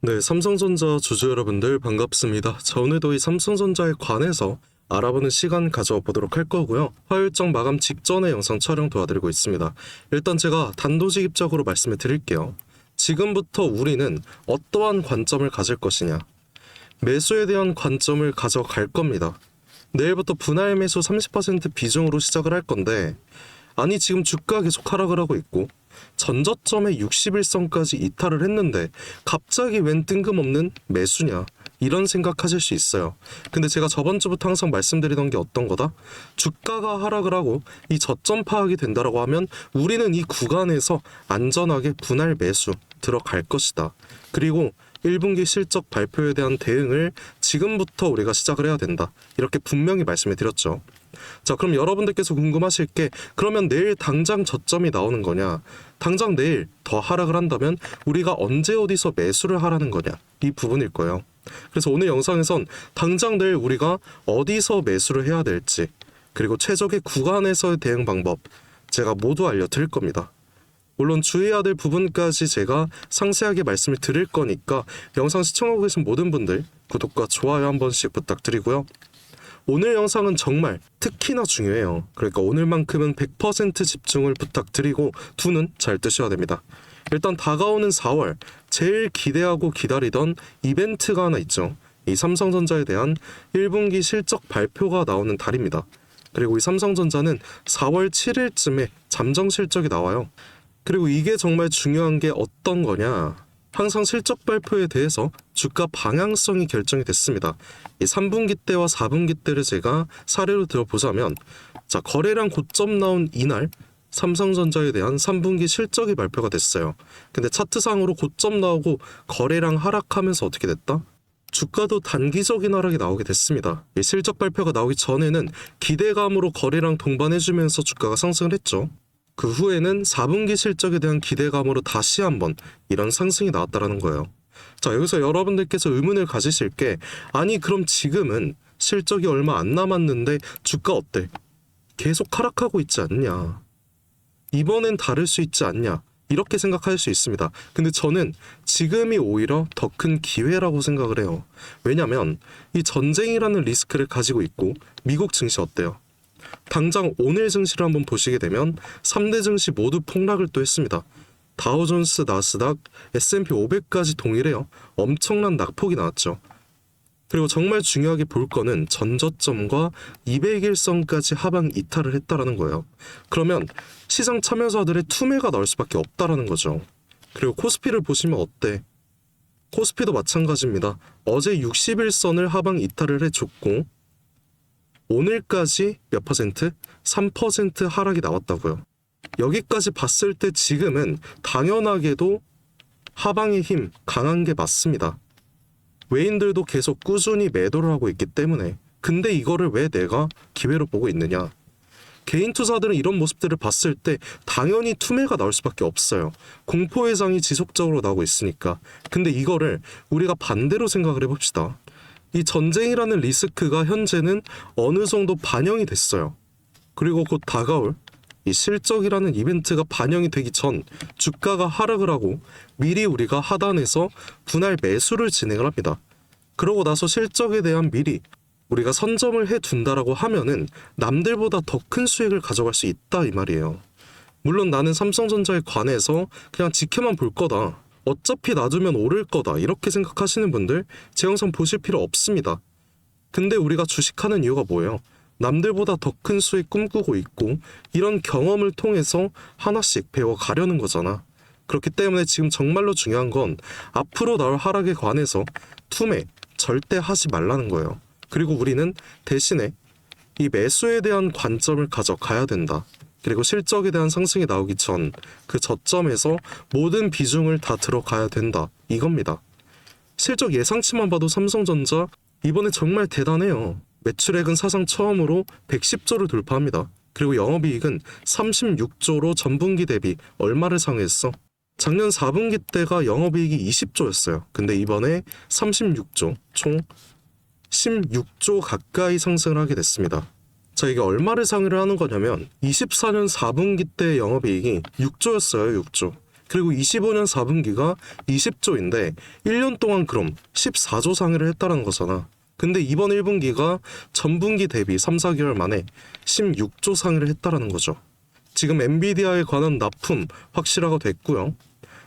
네, 삼성전자 주주 여러분들 반갑습니다. 자, 오늘도 이 삼성전자에 관해서 알아보는 시간 가져보도록 할 거고요. 화요일장 마감 직전에 영상 촬영 도와드리고 있습니다. 일단 제가 단도직입적으로 말씀을 드릴게요. 지금부터 우리는 어떠한 관점을 가질 것이냐. 매수에 대한 관점을 가져갈 겁니다. 내일부터 분할 매수 30% 비중으로 시작을 할 건데, 아니 지금 주가 계속 하락을 하고 있고 전저점에 61선까지 이탈을 했는데 갑자기 웬 뜬금없는 매수냐, 이런 생각하실 수 있어요. 근데 제가 저번 주부터 항상 말씀드리던 게 어떤 거다? 주가가 하락을 하고 이 저점 파악이 된다라고 하면 우리는 이 구간에서 안전하게 분할 매수 들어갈 것이다. 그리고 1분기 실적 발표에 대한 대응을 지금부터 우리가 시작을 해야 된다. 이렇게 분명히 말씀을 드렸죠. 자, 그럼 여러분들께서 궁금하실 게, 그러면 내일 당장 저점이 나오는 거냐, 당장 내일 더 하락을 한다면 우리가 언제 어디서 매수를 하라는 거냐, 이 부분일 거예요. 그래서 오늘 영상에선 당장 내일 우리가 어디서 매수를 해야 될지, 그리고 최적의 구간에서의 대응 방법 제가 모두 알려드릴 겁니다. 물론 주의해야 될 부분까지 제가 상세하게 말씀을 드릴 거니까 영상 시청하고 계신 모든 분들 구독과 좋아요 한 번씩 부탁드리고요. 오늘 영상은 정말 특히나 중요해요. 그러니까 오늘만큼은 100% 집중을 부탁드리고 두 눈 잘 뜨셔야 됩니다. 일단 다가오는 4월 제일 기대하고 기다리던 이벤트가 하나 있죠. 이 삼성전자에 대한 1분기 실적 발표가 나오는 달입니다. 그리고 이 삼성전자는 4월 7일쯤에 잠정 실적이 나와요. 그리고 이게 정말 중요한 게 어떤 거냐, 항상 실적 발표에 대해서 주가 방향성이 결정이 됐습니다. 이 3분기 때와 4분기 때를 제가 사례로 들어보자면, 자, 거래량 고점 나온 이날 삼성전자에 대한 3분기 실적이 발표가 됐어요. 근데 차트상으로 고점 나오고 거래량 하락하면서 어떻게 됐다? 주가도 단기적인 하락이 나오게 됐습니다. 이 실적 발표가 나오기 전에는 기대감으로 거래량 동반해주면서 주가가 상승을 했죠. 그 후에는 4분기 실적에 대한 기대감으로 다시 한번 이런 상승이 나왔다는 거예요. 자, 여기서 여러분들께서 의문을 가지실 게, 아니 그럼 지금은 실적이 얼마 안 남았는데 주가 어때? 계속 하락하고 있지 않냐? 이번엔 다를 수 있지 않냐? 이렇게 생각할 수 있습니다. 근데 저는 지금이 오히려 더 큰 기회라고 생각을 해요. 왜냐면 이 전쟁이라는 리스크를 가지고 있고, 미국 증시 어때요? 당장 오늘 증시를 한번 보시게 되면 3대 증시 모두 폭락을 또 했습니다. 다우존스, 나스닥, S&P 500까지 동일해요. 엄청난 낙폭이 나왔죠. 그리고 정말 중요하게 볼 거는 전저점과 200일선까지 하방 이탈을 했다라는 거예요. 그러면 시장 참여자들의 투매가 나올 수밖에 없다라는 거죠. 그리고 코스피를 보시면 어때? 코스피도 마찬가지입니다. 어제 60일선을 하방 이탈을 해줬고 오늘까지 몇 퍼센트? 3% 하락이 나왔다고요. 여기까지 봤을 때 지금은 당연하게도 하방의 힘 강한 게 맞습니다. 외인들도 계속 꾸준히 매도를 하고 있기 때문에. 근데 이거를 왜 내가 기회로 보고 있느냐? 개인 투자들은 이런 모습들을 봤을 때 당연히 투매가 나올 수밖에 없어요. 공포 회장이 지속적으로 나오고 있으니까. 근데 이거를 우리가 반대로 생각을 해봅시다. 이 전쟁이라는 리스크가 현재는 어느 정도 반영이 됐어요. 그리고 곧 다가올 이 실적이라는 이벤트가 반영이 되기 전 주가가 하락을 하고 미리 우리가 하단에서 분할 매수를 진행을 합니다. 그러고 나서 실적에 대한 미리 우리가 선점을 해둔다라고 하면은 남들보다 더 큰 수익을 가져갈 수 있다, 이 말이에요. 물론 나는 삼성전자에 관해서 그냥 지켜만 볼 거다, 어차피 놔두면 오를 거다, 이렇게 생각하시는 분들 제 영상 보실 필요 없습니다. 근데 우리가 주식하는 이유가 뭐예요? 남들보다 더 큰 수익 꿈꾸고 있고 이런 경험을 통해서 하나씩 배워가려는 거잖아. 그렇기 때문에 지금 정말로 중요한 건 앞으로 나올 하락에 관해서 투매 절대 하지 말라는 거예요. 그리고 우리는 대신에 이 매수에 대한 관점을 가져가야 된다. 그리고 실적에 대한 상승이 나오기 전 그 저점에서 모든 비중을 다 들어가야 된다, 이겁니다. 실적 예상치만 봐도 삼성전자 이번에 정말 대단해요. 매출액은 사상 처음으로 110조를 돌파합니다. 그리고 영업이익은 36조로 전분기 대비 얼마를 상회했어? 작년 4분기 때가 영업이익이 20조였어요. 근데 이번에 36조, 총 16조 가까이 상승을 하게 됐습니다. 자, 이게 얼마를 상회를 하는 거냐면 24년 4분기 때 영업이익이 6조였어요. 6조. 그리고 25년 4분기가 20조인데 1년 동안 그럼 14조 상회를 했다는 거잖아. 근데 이번 1분기가 전분기 대비 3, 4개월 만에 16조 상회를 했다는 거죠. 지금 엔비디아에 관한 납품 확실화가 됐고요.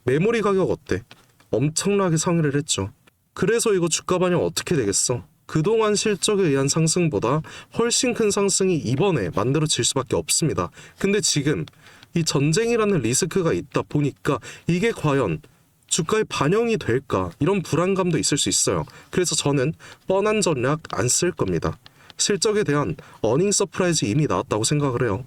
메모리 가격 어때? 엄청나게 상회를 했죠. 그래서 이거 주가 반영 어떻게 되겠어? 그동안 실적에 의한 상승보다 훨씬 큰 상승이 이번에 만들어질 수밖에 없습니다. 근데 지금 이 전쟁이라는 리스크가 있다 보니까 이게 과연 주가에 반영이 될까? 이런 불안감도 있을 수 있어요. 그래서 저는 뻔한 전략 안 쓸 겁니다. 실적에 대한 어닝 서프라이즈 이미 나왔다고 생각을 해요.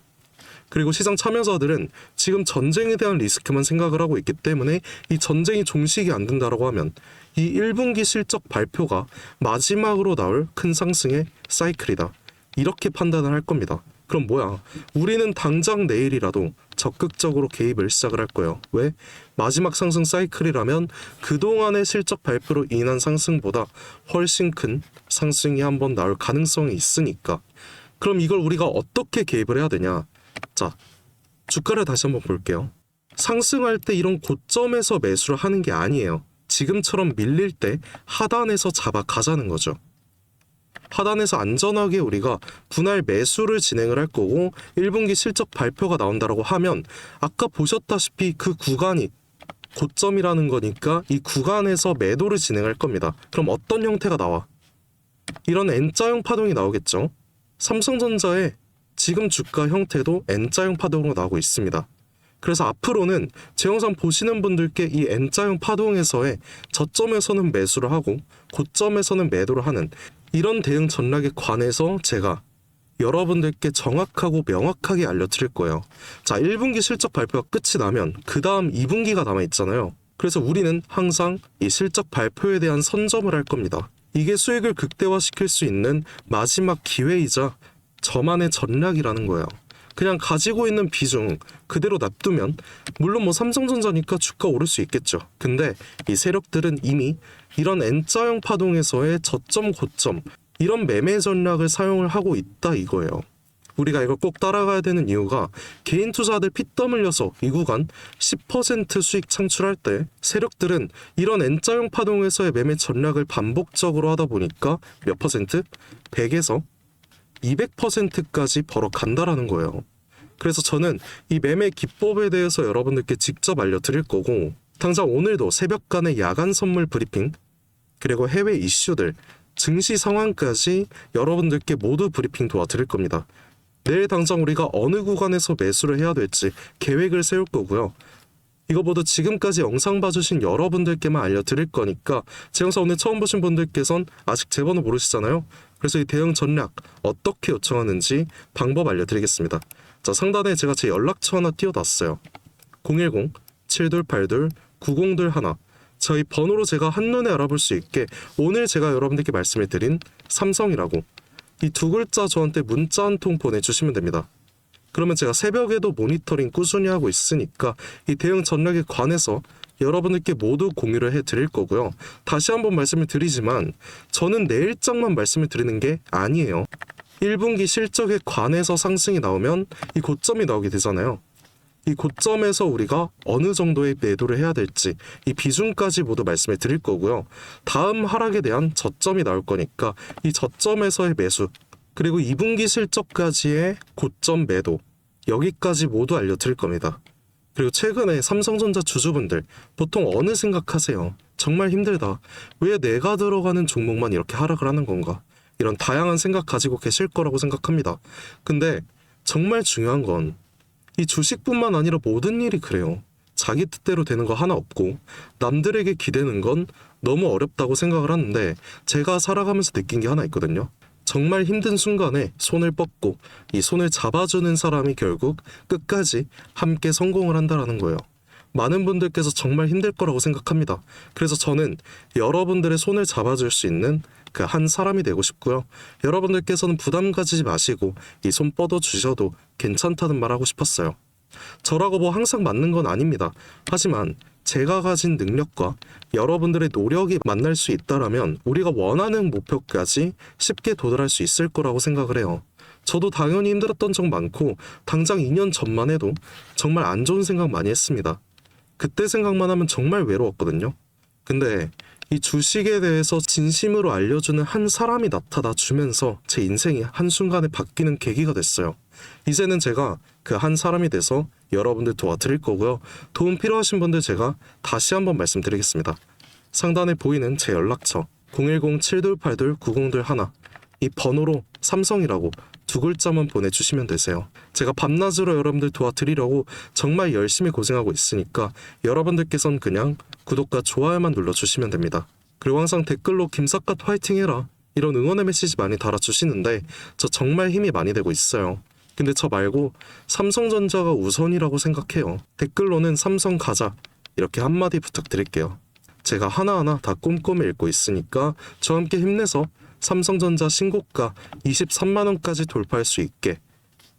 그리고 시장 참여자들은 지금 전쟁에 대한 리스크만 생각을 하고 있기 때문에 이 전쟁이 종식이 안 된다라고 하면 이 1분기 실적 발표가 마지막으로 나올 큰 상승의 사이클이다. 이렇게 판단을 할 겁니다. 그럼 뭐야? 우리는 당장 내일이라도 적극적으로 개입을 시작을 할 거예요. 왜? 마지막 상승 사이클이라면 그동안의 실적 발표로 인한 상승보다 훨씬 큰 상승이 한번 나올 가능성이 있으니까. 그럼 이걸 우리가 어떻게 개입을 해야 되냐? 자, 주가를 다시 한번 볼게요. 상승할 때 이런 고점에서 매수를 하는 게 아니에요. 지금처럼 밀릴 때 하단에서 잡아가자는 거죠. 하단에서 안전하게 우리가 분할 매수를 진행을 할 거고 1분기 실적 발표가 나온다라고 하면 아까 보셨다시피 그 구간이 고점이라는 거니까 이 구간에서 매도를 진행할 겁니다. 그럼 어떤 형태가 나와? 이런 N자형 파동이 나오겠죠. 삼성전자의 지금 주가 형태도 N자형 파동으로 나오고 있습니다. 그래서 앞으로는 제 영상 보시는 분들께 이 N자형 파동에서의 저점에서는 매수를 하고 고점에서는 매도를 하는 이런 대응 전략에 관해서 제가 여러분들께 정확하고 명확하게 알려드릴 거예요. 자, 1분기 실적 발표가 끝이 나면 그 다음 2분기가 남아있잖아요. 그래서 우리는 항상 이 실적 발표에 대한 선점을 할 겁니다. 이게 수익을 극대화시킬 수 있는 마지막 기회이자 저만의 전략이라는 거예요. 그냥 가지고 있는 비중 그대로 놔두면 물론 뭐 삼성전자니까 주가 오를 수 있겠죠. 근데 이 세력들은 이미 이런 N자형 파동에서의 저점 고점 이런 매매 전략을 사용을 하고 있다 이거예요. 우리가 이걸 꼭 따라가야 되는 이유가 개인 투자들 피땀 흘려서 이 구간 10% 수익 창출할 때 세력들은 이런 N자형 파동에서의 매매 전략을 반복적으로 하다 보니까 몇 퍼센트? 100에서 200%까지 벌어간다라는 거예요. 그래서 저는 이 매매 기법에 대해서 여러분들께 직접 알려드릴 거고 당장 오늘도 새벽간의 야간 선물 브리핑 그리고 해외 이슈들 증시 상황까지 여러분들께 모두 브리핑 도와드릴 겁니다. 내일 당장 우리가 어느 구간에서 매수를 해야 될지 계획을 세울 거고요. 이거 모두 지금까지 영상 봐주신 여러분들께만 알려드릴 거니까 제 영상 오늘 처음 보신 분들께선 아직 제 번호 모르시잖아요. 그래서 이 대응 전략 어떻게 요청하는지 방법 알려드리겠습니다. 자, 상단에 제가 제 연락처 하나 띄워놨어요. 010-7282-9021 저희 번호로 제가 한눈에 알아볼 수 있게 오늘 제가 여러분들께 말씀을 드린 삼성이라고 이 두 글자 저한테 문자 한 통 보내주시면 됩니다. 그러면 제가 새벽에도 모니터링 꾸준히 하고 있으니까 이 대응 전략에 관해서 여러분들께 모두 공유를 해드릴 거고요. 다시 한번 말씀을 드리지만 저는 내일장만 말씀을 드리는 게 아니에요. 1분기 실적에 관해서 상승이 나오면 이 고점이 나오게 되잖아요. 이 고점에서 우리가 어느 정도의 매도를 해야 될지 이 비중까지 모두 말씀을 드릴 거고요. 다음 하락에 대한 저점이 나올 거니까 이 저점에서의 매수 그리고 2분기 실적까지의 고점 매도 여기까지 모두 알려드릴 겁니다. 그리고 최근에 삼성전자 주주분들 보통 어느 생각하세요? 정말 힘들다. 왜 내가 들어가는 종목만 이렇게 하락을 하는 건가? 이런 다양한 생각 가지고 계실 거라고 생각합니다. 근데 정말 중요한 건 이 주식뿐만 아니라 모든 일이 그래요. 자기 뜻대로 되는 거 하나 없고 남들에게 기대는 건 너무 어렵다고 생각을 하는데 제가 살아가면서 느낀 게 하나 있거든요. 정말 힘든 순간에 손을 뻗고 이 손을 잡아주는 사람이 결국 끝까지 함께 성공을 한다라는 거예요. 많은 분들께서 정말 힘들 거라고 생각합니다. 그래서 저는 여러분들의 손을 잡아줄 수 있는 그 한 사람이 되고 싶고요. 여러분들께서는 부담 가지지 마시고 이 손 뻗어 주셔도 괜찮다는 말 하고 싶었어요. 저라고 뭐 항상 맞는 건 아닙니다. 하지만 제가 가진 능력과 여러분들의 노력이 만날 수 있다라면 우리가 원하는 목표까지 쉽게 도달할 수 있을 거라고 생각을 해요. 저도 당연히 힘들었던 적 많고 당장 2년 전만 해도 정말 안 좋은 생각 많이 했습니다. 그때 생각만 하면 정말 외로웠거든요. 근데 이 주식에 대해서 진심으로 알려주는 한 사람이 나타나 주면서 제 인생이 한순간에 바뀌는 계기가 됐어요. 이제는 제가 그 한 사람이 돼서 여러분들 도와드릴 거고요. 도움 필요하신 분들 제가 다시 한번 말씀드리겠습니다. 상단에 보이는 제 연락처 010-728-9021 이 번호로 삼성이라고 두 글자만 보내주시면 되세요. 제가 밤낮으로 여러분들 도와드리려고 정말 열심히 고생하고 있으니까 여러분들께선 그냥 구독과 좋아요만 눌러주시면 됩니다. 그리고 항상 댓글로 김삿갓 화이팅 해라 이런 응원의 메시지 많이 달아주시는데 저 정말 힘이 많이 되고 있어요. 근데 저 말고 삼성전자가 우선이라고 생각해요. 댓글로는 삼성 가자 이렇게 한마디 부탁드릴게요. 제가 하나하나 다 꼼꼼히 읽고 있으니까 저와 함께 힘내서 삼성전자 신고가 23만원까지 돌파할 수 있게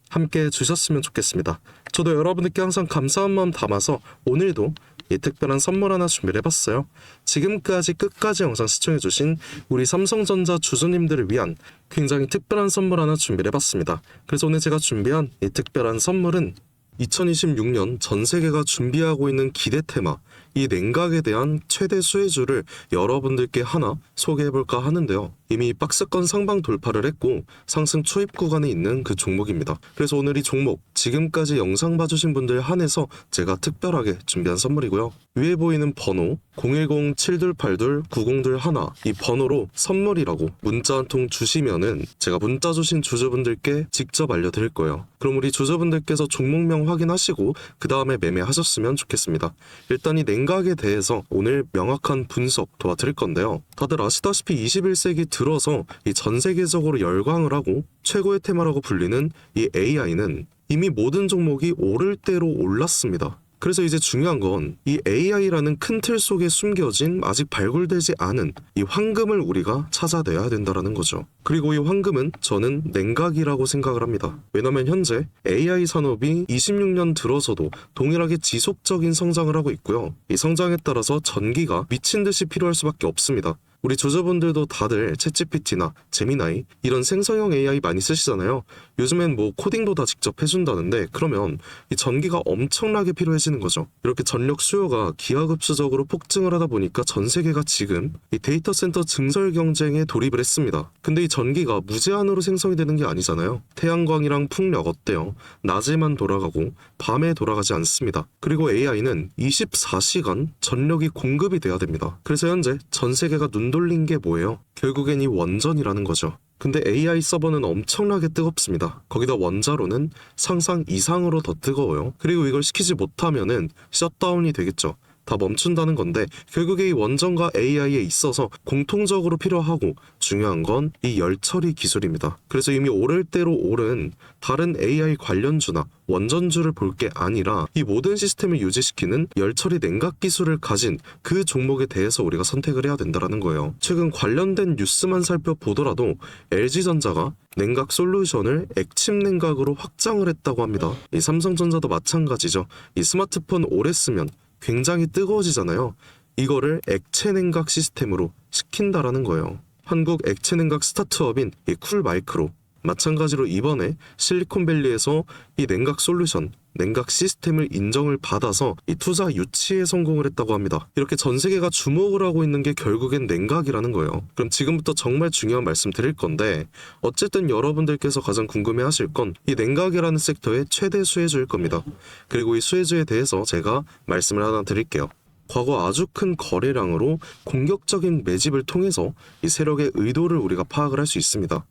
함께 해주셨으면 좋겠습니다. 저도 여러분들께 항상 감사한 마음 담아서 오늘도 이 특별한 선물 하나 준비를 해봤어요. 지금까지 끝까지 영상 시청해주신 우리 삼성전자 주주님들을 위한 굉장히 특별한 선물 하나 준비를 해봤습니다. 그래서 오늘 제가 준비한 이 특별한 선물은 2026년 전 세계가 준비하고 있는 기대 테마 이 냉각에 대한 최대 수혜주를 여러분들께 하나 소개해볼까 하는데요. 이미 박스권 상방 돌파를 했고 상승 초입 구간에 있는 그 종목입니다. 그래서 오늘 이 종목 지금까지 영상 봐주신 분들 한해서 제가 특별하게 준비한 선물이고요. 위에 보이는 번호 010-728-9021 이 번호로 선물이라고 문자 한 통 주시면은 제가 문자 주신 주주분들께 직접 알려드릴 거예요. 그럼 우리 주주분들께서 종목명 확인하시고 그 다음에 매매하셨으면 좋겠습니다. 일단 이 냉각에 대해서 오늘 명확한 분석 도와드릴 건데요. 다들 아시다시피 21세기 들어서 이 전 세계적으로 열광을 하고 최고의 테마라고 불리는 이 AI는 이미 모든 종목이 오를 대로 올랐습니다. 그래서 이제 중요한 건 이 AI라는 큰 틀 속에 숨겨진 아직 발굴되지 않은 이 황금을 우리가 찾아내야 된다는 거죠. 그리고 이 황금은 저는 냉각이라고 생각을 합니다. 왜냐면 현재 AI 산업이 26년 들어서도 동일하게 지속적인 성장을 하고 있고요. 이 성장에 따라서 전기가 미친 듯이 필요할 수밖에 없습니다. 우리 주주분들도 다들 챗GPT나 제미나이 이런 생성형 AI 많이 쓰시잖아요. 요즘엔 뭐 코딩도 다 직접 해준다는데 그러면 이 전기가 엄청나게 필요해지는 거죠. 이렇게 전력 수요가 기하급수적으로 폭증을 하다 보니까 전 세계가 지금 이 데이터 센터 증설 경쟁에 돌입을 했습니다. 근데 이 전기가 무제한으로 생성이 되는 게 아니잖아요. 태양광이랑 풍력 어때요? 낮에만 돌아가고 밤에 돌아가지 않습니다. 그리고 AI는 24시간 전력이 공급이 돼야 됩니다. 그래서 현재 전 세계가 눈 돌린 게 뭐예요? 결국엔 이 원전이라는 거죠. 근데 AI 서버는 엄청나게 뜨겁습니다. 거기다 원자로는 상상 이상으로 더 뜨거워요. 그리고 이걸 시키지 못하면은 셧다운이 되겠죠. 다 멈춘다는 건데 결국에 이 원전과 AI에 있어서 공통적으로 필요하고 중요한 건 이 열처리 기술입니다. 그래서 이미 오를 대로 오른 다른 AI 관련주나 원전주를 볼 게 아니라 이 모든 시스템을 유지시키는 열처리 냉각 기술을 가진 그 종목에 대해서 우리가 선택을 해야 된다는 거예요. 최근 관련된 뉴스만 살펴보더라도 LG전자가 냉각 솔루션을 액침 냉각으로 확장을 했다고 합니다. 이 삼성전자도 마찬가지죠. 이 스마트폰 오래 쓰면 굉장히 뜨거워지잖아요. 이거를 액체 냉각 시스템으로 시킨다라는 거예요. 한국 액체 냉각 스타트업인 이 쿨마이크로 마찬가지로 이번에 실리콘밸리에서 이 냉각 솔루션, 냉각 시스템을 인정을 받아서 이 투자 유치에 성공을 했다고 합니다. 이렇게 전 세계가 주목을 하고 있는 게 결국엔 냉각이라는 거예요. 그럼 지금부터 정말 중요한 말씀 드릴 건데 어쨌든 여러분들께서 가장 궁금해하실 건 이 냉각이라는 섹터의 최대 수혜주일 겁니다. 그리고 이 수혜주에 대해서 제가 말씀을 하나 드릴게요. 과거 아주 큰 거래량으로 공격적인 매집을 통해서 이 세력의 의도를 우리가 파악을 할 수 있습니다.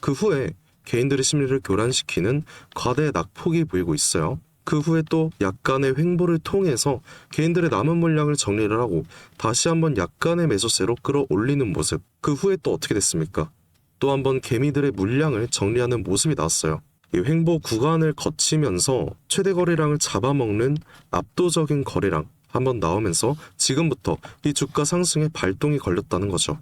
그 후에 개인들의 심리를 교란시키는 과대 낙폭이 보이고 있어요. 그 후에 또 약간의 횡보를 통해서 개인들의 남은 물량을 정리를 하고 다시 한번 약간의 매수세로 끌어올리는 모습. 그 후에 또 어떻게 됐습니까? 또 한번 개미들의 물량을 정리하는 모습이 나왔어요. 이 횡보 구간을 거치면서 최대 거래량을 잡아먹는 압도적인 거래량 한번 나오면서 지금부터 이 주가 상승에 발동이 걸렸다는 거죠.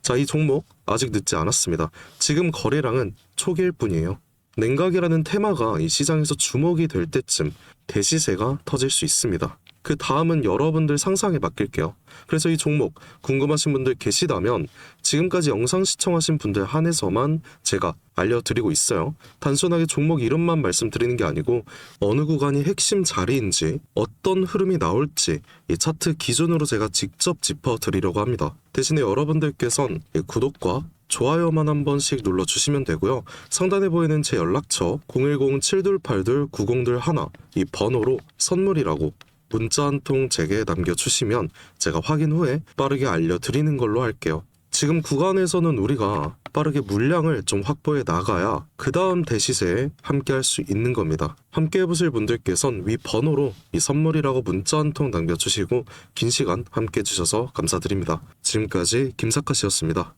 자, 이 종목 아직 늦지 않았습니다. 지금 거래량은 초기일 뿐이에요. 냉각이라는 테마가 이 시장에서 주목이 될 때쯤 대시세가 터질 수 있습니다. 그 다음은 여러분들 상상에 맡길게요. 그래서 이 종목 궁금하신 분들 계시다면 지금까지 영상 시청하신 분들 한해서만 제가 알려드리고 있어요. 단순하게 종목 이름만 말씀드리는 게 아니고 어느 구간이 핵심 자리인지 어떤 흐름이 나올지 이 차트 기준으로 제가 직접 짚어드리려고 합니다. 대신에 여러분들께선 이 구독과 좋아요만 한 번씩 눌러주시면 되고요. 상단에 보이는 제 연락처 010-7282-9021 이 번호로 선물이라고 문자 한 통 제게 남겨주시면 제가 확인 후에 빠르게 알려드리는 걸로 할게요. 지금 구간에서는 우리가 빠르게 물량을 좀 확보해 나가야 그 다음 대시세에 함께 할 수 있는 겁니다. 함께 해보실 분들께선 위 번호로 이 선물이라고 문자 한 통 남겨주시고 긴 시간 함께 해주셔서 감사드립니다. 지금까지 김사카씨였습니다.